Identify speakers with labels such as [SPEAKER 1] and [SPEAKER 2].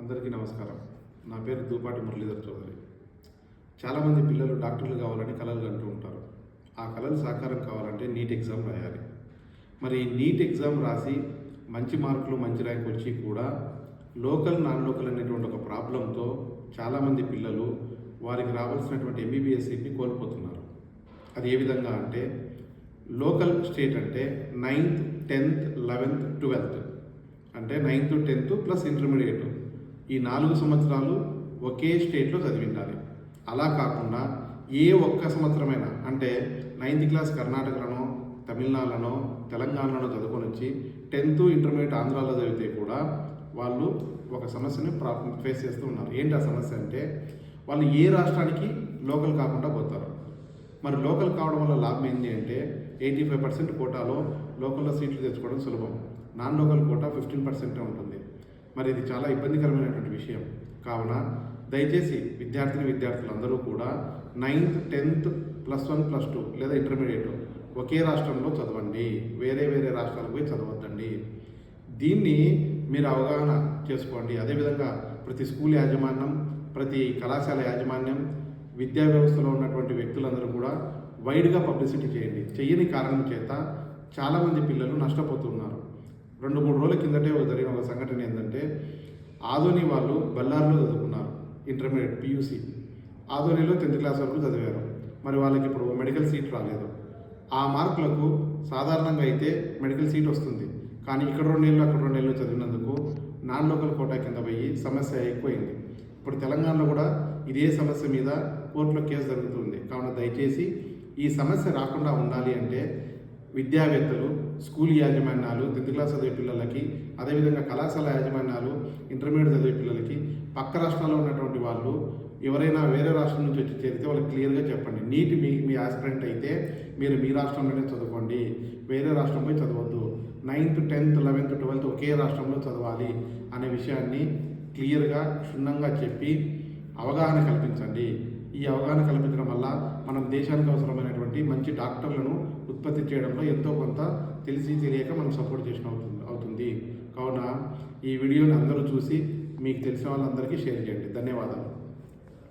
[SPEAKER 1] అందరికీ నమస్కారం. నా పేరు దూపాటి మురళీధర్ చౌదరి. చాలామంది పిల్లలు డాక్టర్లు కావాలని కలలు కంటూ ఉంటారు. ఆ కలలు సాకారం కావాలంటే నీట్ ఎగ్జామ్ రాయాలి. మరి నీట్ ఎగ్జామ్ రాసి మంచి మార్కులు మంచి ర్యాంక్ వచ్చి కూడా లోకల్ నాన్ లోకల్ అనేటువంటి ఒక ప్రాబ్లంతో చాలామంది పిల్లలు వారికి రావాల్సినటువంటి ఎంబీబీఎస్ సీట్ని కోల్పోతున్నారు. అది ఏ విధంగా అంటే, లోకల్ స్టేట్ అంటే 9th, 10th, 11th, 12th అంటే 9th, 10th ప్లస్ ఇంటర్మీడియట్, ఈ 4 సంవత్సరాలు ఒకే స్టేట్లో చదివిండాలి. అలా కాకుండా ఏ ఒక్క సంవత్సరమైనా అంటే 9th క్లాస్ కర్ణాటకలోనో, తమిళనాడులోనో, తెలంగాణలోనో చదువుకొని వచ్చి 10th ఇంటర్మీడియట్ ఆంధ్రాలో చదివితే కూడా వాళ్ళు ఒక సమస్యని ఫేస్ చేస్తూ ఉన్నారు. ఏంటి ఆ సమస్య అంటే, వాళ్ళు ఏ రాష్ట్రానికి లోకల్ కాకుండా పోతారు. మరి లోకల్ కావడం వల్ల లాభం ఏంటి అంటే, 85% కోటాలో లోకల్లో సీట్లు తెచ్చుకోవడం సులభం. నాన్ లోకల్ కోటా 15% ఉంటుంది. మరి ఇది చాలా ఇబ్బందికరమైనటువంటి విషయం. కావున దయచేసి విద్యార్థులందరూ కూడా 9th, 10th, +1, +2 లేదా ఇంటర్మీడియట్ ఒకే రాష్ట్రంలో చదవండి. వేరే రాష్ట్రాలకు పోయి చదవద్దండి. దీన్ని మీరు అవగాహన చేసుకోండి. అదేవిధంగా ప్రతి స్కూల్ యాజమాన్యం, ప్రతి కళాశాల యాజమాన్యం, విద్యా వ్యవస్థలో ఉన్నటువంటి వ్యక్తులందరూ కూడా వైడ్గా పబ్లిసిటీ చేయండి. చెయ్యని కారణం చేత చాలామంది పిల్లలు నష్టపోతున్నారు. 2-3 రోజుల కిందటే జరిగిన ఒక సంఘటన ఏంటంటే, ఆదోని వాళ్ళు బళ్ళారిలో చదువుకున్నారు ఇంటర్మీడియట్ PUC. ఆదోనిలో 10th క్లాస్ వరకు చదివారు. మరి వాళ్ళకి ఇప్పుడు మెడికల్ సీట్ రాలేదు. ఆ మార్కులకు సాధారణంగా అయితే మెడికల్ సీట్ వస్తుంది. కానీ ఇక్కడ 2 నెలలు అక్కడ 2 నెలలు చదివినందుకు నాన్ లోకల్ కోటా కింద పోయి సమస్య ఎక్కువైంది. ఇప్పుడు తెలంగాణలో కూడా ఇదే సమస్య మీద కోర్టులో కేసు జరుగుతుంది. కావున దయచేసి ఈ సమస్య రాకుండా ఉండాలి అంటే విద్యావేత్తలు, స్కూల్ యాజమాన్యాలు 10th క్లాస్ చదివే పిల్లలకి, అదేవిధంగా కళాశాల యాజమాన్యాలు ఇంటర్మీడియట్ చదివే పిల్లలకి, పక్క రాష్ట్రాల్లో ఉన్నటువంటి వాళ్ళు ఎవరైనా వేరే రాష్ట్రం నుంచి వచ్చి చేరితే వాళ్ళకి క్లియర్గా చెప్పండి. నీట్ మీ ఆస్పిరెంట్ అయితే మీరు మీ రాష్ట్రంలోనే చదువుకోండి, వేరే రాష్ట్రం పోయి చదవద్దు. 9th, 10th, 11th, 12th ఒకే రాష్ట్రంలో చదవాలి అనే విషయాన్ని క్లియర్గా క్షుణ్ణంగా చెప్పి అవగాహన కల్పించండి. ఈ అవగాహన కల్పించడం వల్ల మనం దేశానికి అవసరమైనటువంటి మంచి డాక్టర్లను ఉత్పత్తి చేయడంలో ఎంతో కొంత తెలియక మనం సపోర్ట్ చేసిన అవుతుంది. కావున ఈ వీడియోని అందరూ చూసి మీకు తెలిసిన వాళ్ళందరికీ షేర్ చేయండి. ధన్యవాదాలు.